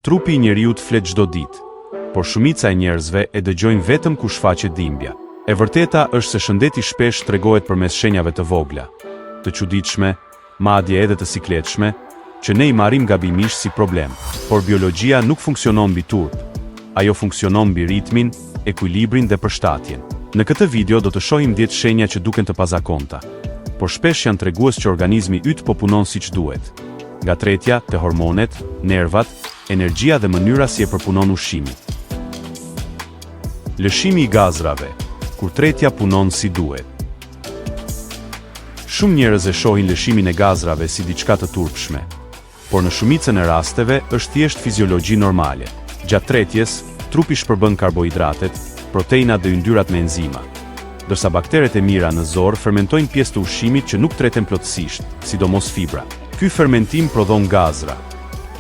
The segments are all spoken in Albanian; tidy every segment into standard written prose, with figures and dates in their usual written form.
Trupi i njeriut flet çdo ditë, por shumica e njerëzve e dëgjojnë vetëm kur shfaqet dhimbja. E vërteta është se shëndeti shpesh tregohet përmes shenjave të vogla, të çuditshme, madje edhe të sikletshme, që ne i marrim gabimisht si problem. Por biologjia nuk funksionon mbi turp. Ajo funksionon mbi ritmin, ekuilibrin dhe përshtatjen. Në këtë video do të shohim 10 shenja që duken të pazakonta, por shpesh janë tregues që organizmi yt po punon siç duhet. Nga tretja, te hormonet, nervat, energjia dhe mënyra si e përpunon ushqimi. Lëshimi i gazrave, kur tretja punon si duhet. Shumë njerëz e shohin lëshimin e gazrave si diçka të turpshme, por në shumicën e rasteve është thjesht fiziologji normale. Gjatë tretjes, trupi shpërbën karbohidratet, proteinat dhe yndyrat me enzima, ndërsa bakteret e mira në zor fermentojnë pjesë të ushqimit që nuk treten plotësisht, sidomos fibra. Ky fermentim prodhon gazra,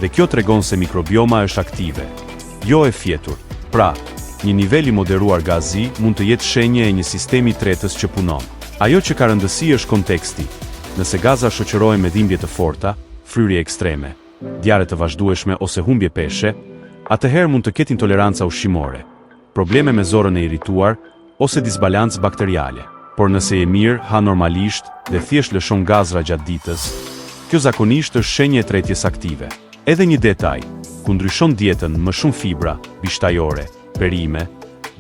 dhe kjo tregon se mikrobioma është aktive, jo e fjetur. Pra, një nivel i moderuar gazi mund të jetë shenjë e një sistemi tretës që punon. Ajo që ka rëndësi është konteksti. Nëse gaza shoqërohen me dhimbje të forta, fryrje ekstreme, djarre të vazhdueshme ose humbje peshe, atëherë mund të ketë intoleranca ushqimore, probleme me zorën e irrituar ose disbalancë bakteriale. Por nëse je mirë, ha normalisht dhe thjesht lëshon gazra gjatë ditës, kjo zakonisht është shenjë e tretjes aktive. Edhe një detaj, ku ndryshon dietën më shumë fibra, bishtajore, perime,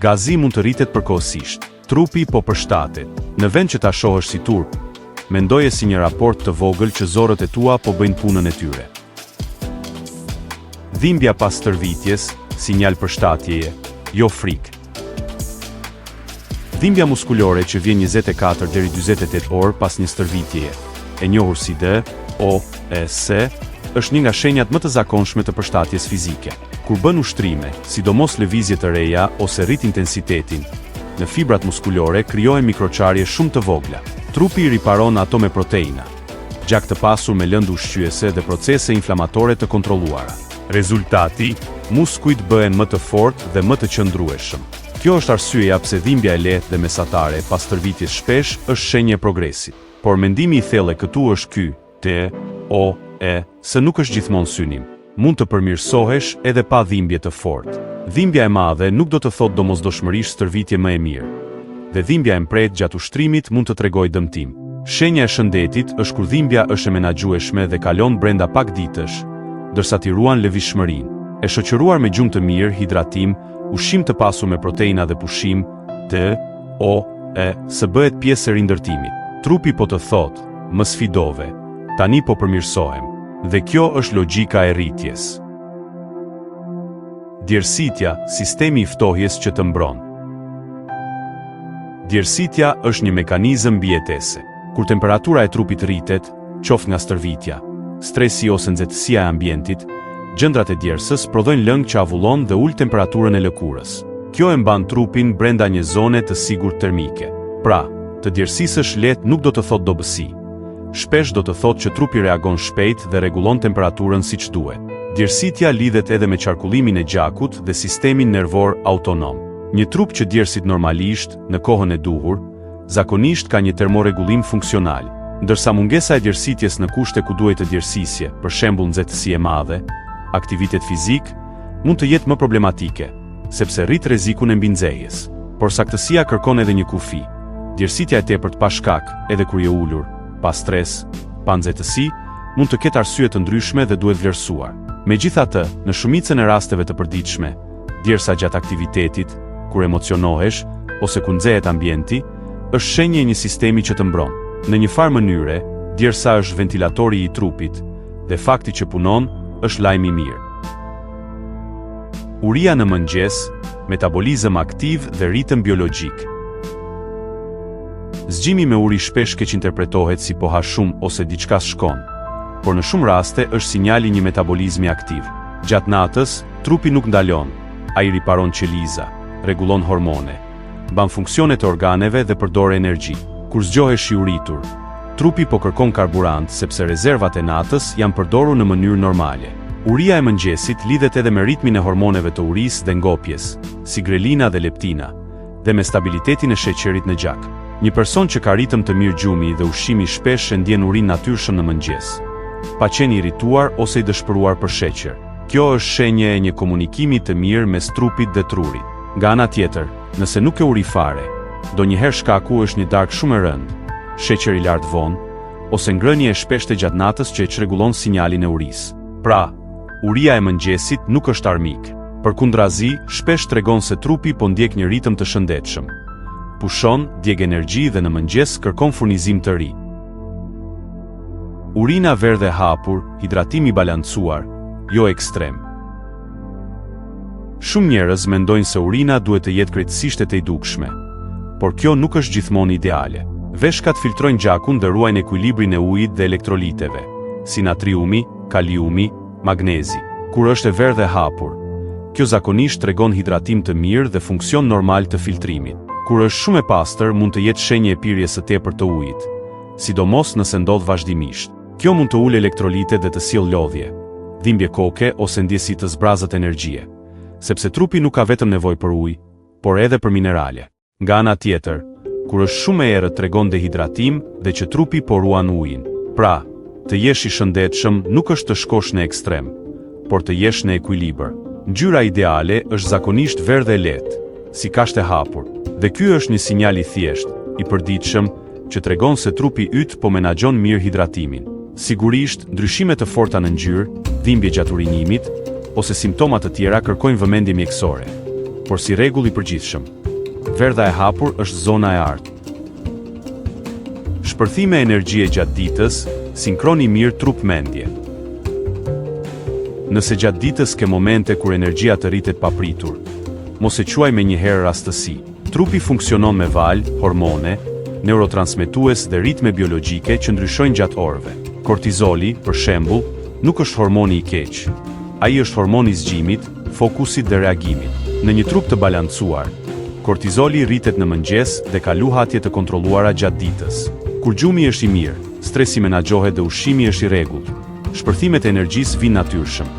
gazi mund të rritet përkohësisht. Trupi po përshtatet. Në vend që ta shohësh si turp, mendoje si një raport të vogël që zorët e tua po bëjnë punën e tyre. Dhimbja pas stërvitjes, sinjal përshtatjeje, jo frikë. Dhimbja muskulore që vjen 24 deri 48 orë pas një stërvitjeje, e njohur si DOS, është një nga shenjat më të zakonshme të përshtatjes fizike. Kur bën ushtrime, sidomos lëvizje të reja ose rrit intensitetin, në fibrat muskulore krijohen mikroçarje shumë të vogla. Trupi i riparon ato me proteina, gjak të pasur me lëndë ushqyese dhe procese inflamatore të kontrolluara. Rezultati, muskujt bëhen më të fortë dhe më të qëndrueshëm. Kjo është arsyeja pse dhimbja e lehtë dhe mesatare pas stërvitjes shpesh është shenjë e progresit. Por mendimi i thellë këtu është ky, se nuk është gjithmonë synim. Mund të përmirësohesh edhe pa dhimbje të fortë. Dhimbja e madhe nuk do të thotë domosdoshmërisht stërvitje më e mirë. Dhe dhimbja e mprejtë gjatë ushtrimit mund të tregojë dëmtim. Shenja e shëndetit është kur dhimbja është e menaxhueshme dhe kalon brenda pak ditësh, ndërsa ti ruan lëvizshmërinë. E shoqëruar me gjumë të mirë, hidratim, ushqim të pasur me proteina dhe pushim, së bëhet pjesë e rindërtimit. Trupi po të thotë, më sfidove, tani po përmirësohem. Dhe kjo është logjika e rritjes. Djersitja, sistemi i ftohjes që të mbron. Djersitja është një mekanizëm mbijetese. Kur temperatura e trupit rritet, qoftë nga stërvitja, stresi ose nxehtësia e ambientit, gjëndrat e djersës prodhojnë lëng që avullon dhe ul temperaturën e lëkurës. Kjo e mban trupin brenda një zone të sigurt termike. Pra, të djersisësh lehtë nuk do të thotë dobësi. Shpesh do të thotë që trupi reagon shpejt dhe rregullon temperaturën siç duhet. Djersitja lidhet edhe me qarkullimin e gjakut dhe sistemin nervor autonom. Një trup që djersit normalisht, në kohën e duhur, zakonisht ka një termoregullim funksional, ndërsa mungesa e djersitjes në kushte ku duhet të djersisje, për shembull nxehtësi e madhe, aktivitet fizik, mund të jetë më problematike, sepse rrit rrezikun e mbinxehjes. Por saktësia kërkon edhe një kufi. Djersitja e tepërt pa shkak, edhe kur je ulur, pa stres, pa nxehtësi, mund të ketë arsye të ndryshme dhe duhet vlerësuar. Megjithatë, në shumicën e rasteve të përditshme, djersa gjatë aktivitetit, kur emocionohesh ose kur nxehet ambienti, është shenjë e një sistemi që të mbron. Në një farë mënyre, djersa është ventilatori i trupit, dhe fakti që punon është lajm i mirë. Uria në mëngjes, metabolizëm aktiv dhe ritëm biologjik. Zgjimi me uri shpesh keq interpretohet si po ha shumë ose diçka shkon, por në shumë raste është sinjali një metabolizmi aktiv. Gjatë natës, trupi nuk ndalon, ai riparon qeliza, rregullon hormone, mban funksionet e organeve dhe përdor energji. Kur zgjohesh i uritur, trupi po kërkon karburant sepse rezervat e natës janë përdorur në mënyrë normale. Uria e mëngjesit lidhet edhe me ritmin e hormoneve të urisë dhe ngopjes, si grelina dhe leptina, dhe me stabilitetin e sheqerit në gjak. Një person që ka ritëm të mirë gjumi dhe ushqimi shpesh e ndjen urinë natyrshëm në mëngjes, pa qenë irrituar ose i dëshpëruar për sheqer. Kjo është shenjë e një komunikimi të mirë mes trupit dhe trurit. Nga ana tjetër, nëse nuk e uri fare, donjëherë shkaku është një darkë shumë e rëndë, sheqer i lartë vonë, ose ngrënie e shpeshtë gjatë natës që e çrregullon sinjalin e urisë. Pra, uria e mëngjesit nuk është armik. Përkundrazi, shpesh tregon se trupi po ndjek një ritëm të shëndetshëm. Pushon, djeg energji dhe në mëngjes kërkon furnizim të ri. Urina verdhe hapur, hidratimi balancuar, jo ekstrem. Shumë njerëz mendojnë se urina duhet të jetë krejtësisht e tejdukshme, por kjo nuk është gjithmonë ideale. Veshkat filtrojnë gjakun dhe ruajnë ekuilibrin e ujit dhe elektroliteve, si natriumi, kaliumi, magnezi. Kur është e verdhe hapur, kjo zakonisht tregon hidratim të mirë dhe funksion normal të filtrimit. Kur është shumë e pastër, mund të jetë shenjë e pirjes së tepërt të ujit, sidomos nëse ndodh vazhdimisht. Kjo mund të ulë elektrolite dhe të sjellë lodhje, dhimbje koke ose ndjesi të zbrazët energjie, sepse trupi nuk ka vetëm nevojë për ujë, por edhe për minerale. Nga ana tjetër, kur është shumë e errët tregon dehidratim dhe që trupi po ruan ujin. Pra, të jesh i shëndetshëm nuk është të shkosh në ekstrem, por të jesh në ekuilibër. Ngjyra ideale është zakonisht verdhe e lehtë, si kashte hapur, dhe ky është një sinjal i thjeshtë, i përditshëm, që tregon se trupi yt po menaxhon mirë hidratimin. Sigurisht, ndryshime të forta në ngjyrë, dhimbje gjatë urinimit, ose simptoma të tjera kërkojnë vëmendje mjekësore. Por si rregull i përgjithshëm, verdha e hapur është zona e artë. Shpërthime energjie gjatë ditës, sinkroni mirë trup-mendje. Nëse gjatë ditës ke momente kur energjia të rritet papritur, mos e quaj me njëherë rastësi. Trupi funksionon me valë, hormone, neurotransmetues dhe ritme biologjike që ndryshojnë gjatë orëve. Kortizoli, për shembull, nuk është hormoni i keq. Ai është hormoni i zgjimit, fokusit dhe reagimit. Në një trup të balancuar, kortizoli rritet në mëngjes dhe ka luhatje të kontrolluara gjatë ditës. Kur gjumi është i mirë, stresi menaxhohet dhe ushqimi është i rregullt. Shpërthimet e energjisë vijnë natyrshëm,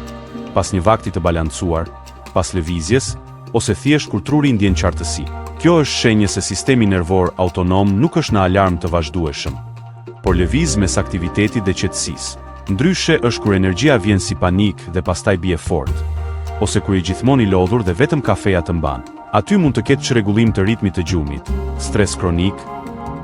pas një vakti të balancuar, pas lëvizjes, ose thjesht kur truri ndjen qartësi. Kjo është shenjë se sistemi nervor autonom nuk është në alarm të vazhdueshëm, por lëviz mes aktivitetit dhe qetësisë. Ndryshe është kur energjia vjen si panik dhe pastaj bie fort, ose kur je gjithmonë i lodhur dhe vetëm kafeja të mban. Aty mund të ketë çrregullim të ritmit të gjumit, stres kronik,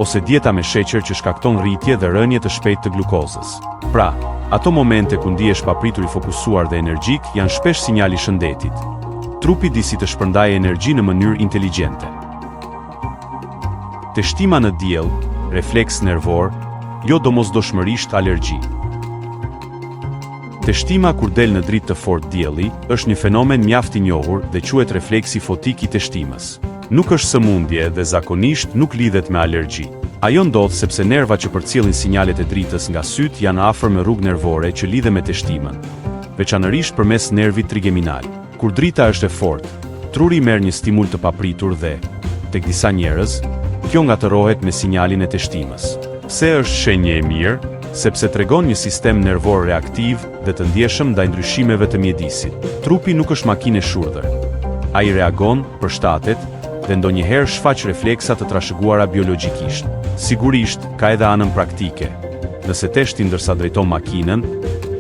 ose dieta me sheqer që shkakton rritje dhe rënje të shpejtë të glukozës. Pra, ato momente ku ndihesh papritur i fokusuar dhe energjik janë shpesh sinjali i shëndetit. Trupi di si të shpërndajë energji në mënyrë inteligjente. Teshtima në diell, refleks nervor, jo domosdoshmërisht alergji. Teshtima kur del në dritë të fortë dielli është një fenomen mjaft i njohur dhe quhet refleksi fotik i teshtimës. Nuk është sëmundje dhe zakonisht nuk lidhet me alergji. Ajo ndodh sepse nervat që përcjellin sinjalet e dritës nga syt janë afër me rrugë nervore që lidhen me teshtimën, veçanërisht përmes nervit trigeminal. Kur drita është e fortë, truri merr një stimul të papritur dhe, tek disa njerëz, kjo ngatërohet me sinjalin e teshtimës. Pse është shenjë e mirë? Sepse tregon një sistem nervor reaktiv dhe të ndjeshëm ndaj ndryshimeve të mjedisit. Trupi nuk është makinë e shurdhër. Ai reagon, përshtatet dhe ndonjëherë shfaq refleksa të trashëguara biologjikisht. Sigurisht, ka edhe anën praktike. Nëse teshti ndërsa drejton makinën,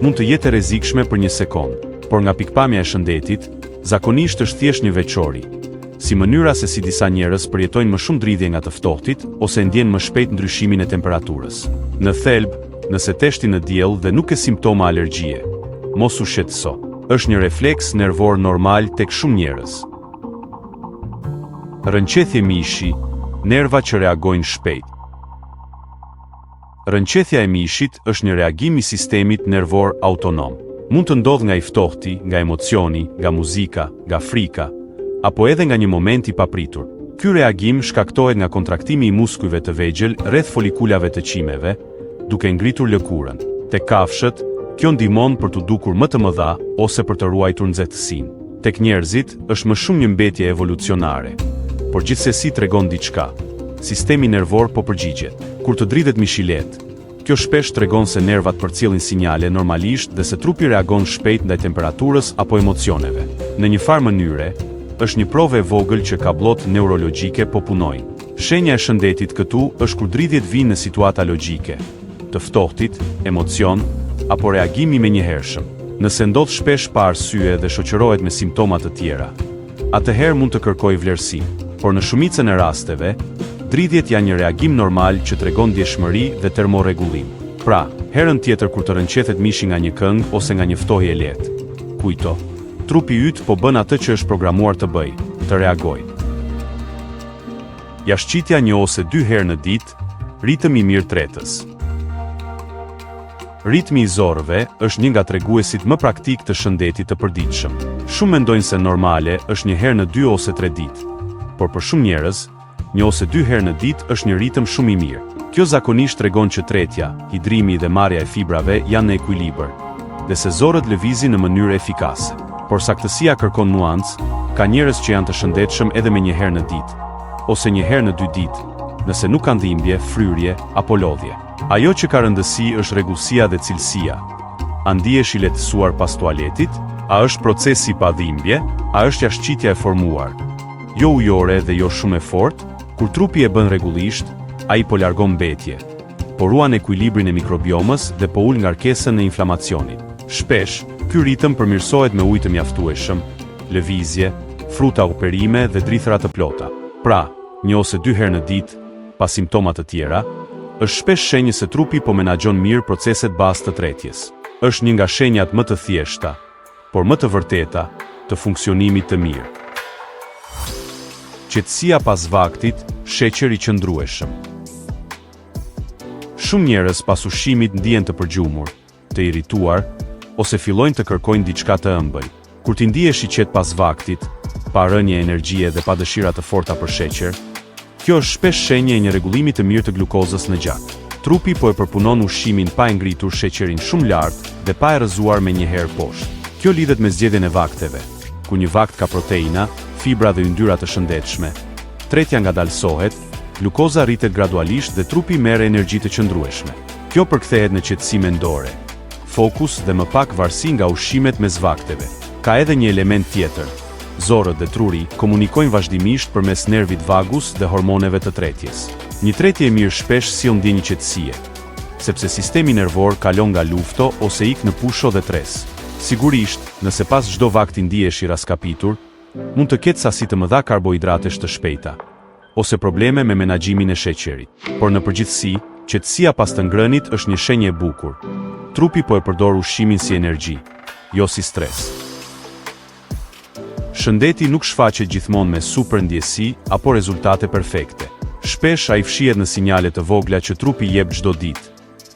mund të jetë e rrezikshme për një sekond, por nga pikpamja e shëndetit, zakonisht është thjesht një veçori, si mënyra se si disa njerëz përjetojnë më shumë dridhje nga të ftohtit ose ndjen më shpejt ndryshimin e temperaturës. Në thelb, nëse teshti në diell dhe nuk ke simptoma alergjie, mos u shqetëso. Është një refleks nervor normal tek shumë njerëz. Rënqethje mishi, nerva që reagojnë shpejt. Rënqethja e mishit është një reagim i sistemit nervor autonom. Mund të ndodhë nga i ftohti, nga emocioni, nga muzika, nga frika, apo edhe nga një moment i papritur. Ky reagim shkaktohet nga kontraktimi i muskujve të vegjël rreth folikulave të qimeve, duke ngritur lëkurën. Tek kafshët, kjo ndihmon për të dukur më të mëdha ose për të ruajtur nxehtësinë. Tek njerëzit është më shumë një mbetje evolucionare, por gjithsesi tregon diçka. Sistemi nervor po përgjigjet. Kur të dridhet mishilet, kjo shpesh tregon se nervat përcjellin sinjale normalisht dhe se trupi reagon shpejt ndaj temperaturës apo emocioneve. Në një farë mënyre, është një provë e vogël që kabllot neurologjike po punojnë. Shenja e shëndetit këtu është kur dridhjet vijnë në situata logjike, të ftohtit, emocion, apo reagimi menjëhershëm. Nëse ndodh shpesh pa arsye dhe shoqërohet me simptoma të tjera, atëherë mund të kërkojë vlerësim, por në shumicën e rasteve, dridhjet janë një reagim normal që tregon ndjeshmëri dhe termorregullim. Pra, herën tjetër kur të rënqethet mishi nga një këngë ose nga një ftohje e lehtë, kujto, trupi yt po bën atë që është programuar të bëjë, të reagojë. Jashtëqitja 1 ose 2 herë në ditë, ritëm i mirë tretës. Ritmi i zorëve është një nga treguesit më praktik të shëndetit të përditshëm. Shumë mendojnë se normale është 1 herë në 2 ose 3 ditë, por për shumë njerëz, 1 ose 2 herë në ditë është një ritëm shumë i mirë. Kjo zakonisht tregon që tretja, hidrimi dhe marrja e fibrave janë në ekuilibër, dhe se zorët lëvizin në mënyrë efikase. Por saktësia kërkon nuancë, ka njerëz që janë të shëndetshëm edhe me 1 herë në ditë, ose 1 herë në 2 ditë, nëse nuk kanë dhimbje, fryrje apo lodhje. Ajo që ka rëndësi është rregullsia dhe cilësia. A ndihesh i lehtësuar pas tualetit? A është procesi pa dhimbje? A është jashtëqitja e formuar? Jo ujore dhe jo shumë e fortë? Kur trupi e bën rregullisht, ai po largon mbetje, po ruan ekuilibrin e mikrobiomës dhe po ul ngarkesën e inflamacionit. Shpesh, ky ritëm përmirësohet me ujë të mjaftueshëm, lëvizje, fruta uperime dhe drithëra të plota. Pra, 1 ose 2 herë në ditë, pa simptoma të tjera, është shpesh shenjë se trupi po menaxhon mirë proceset bazë të tretjes. Është një nga shenjat më të thjeshta, por më të vërteta, të funksionimit të mirë. Qetësia pas vaktit, sheqer i qëndrueshëm. Shumë njerëz pas ushqimit ndihen të përgjumur, të irrituar, ose fillojnë të kërkojnë diçka të ëmbël. Kur ti ndihesh i qetë pas vaktit, pa rënje energjie dhe pa dëshira të forta për sheqer, kjo është shpesh shenjë e një rregullimi të mirë të glukozës në gjak. Trupi po e përpunon ushqimin pa e ngritur sheqerin shumë lart dhe pa e rrëzuar me 1 herë poshtë. Kjo lidhet me zgjedhjen e vakteve, ku një vakt ka proteina, fibra dhe yndyra të shëndetshme. Tretja ngadalësohet, glukoza rritet gradualisht dhe trupi merr energji të qëndrueshme. Kjo përkthehet në qetësi mendore, fokus dhe më pak varësi nga ushqimet mes vakteve. Ka edhe një element tjetër. Zorët dhe truri komunikojnë vazhdimisht përmes nervit vagus dhe hormoneve të tretjes. Një tretje e mirë shpesh sjell ndjenjë qetësie, sepse sistemi nervor kalon nga lufto ose ik në pusho dhe tres. Sigurisht, nëse pas çdo vakti ndihesh i raskapitur, mund të ketë sasi të mëdha karbohidratesh të shpejta, ose probleme me menaxhimin e sheqerit. Por në përgjithësi, qetësia pas të ngrënit është një shenjë e bukur. Trupi po e përdor ushqimin si energji, jo si stres. Shëndeti nuk shfaqet gjithmonë me super ndjesi apo rezultate perfekte. Shpesh ai fshihet në sinjale të vogla që trupi jep çdo ditë,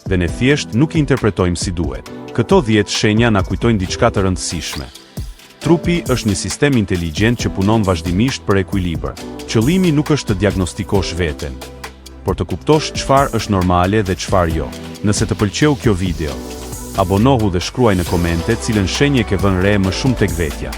dhe ne thjesht nuk i interpretojmë si duhet. Këto 10 shenja na kujtojnë diçka të rëndësishme. Trupi është një sistem inteligjent që punon vazhdimisht për ekuilibër. Qëllimi nuk është të diagnostikosh veten, por të kuptosh çfarë është normale dhe çfarë jo. Nëse të pëlqeu kjo video, abonohu dhe shkruaj në komente cilën shenjë ke vënë re më shumë tek vetja.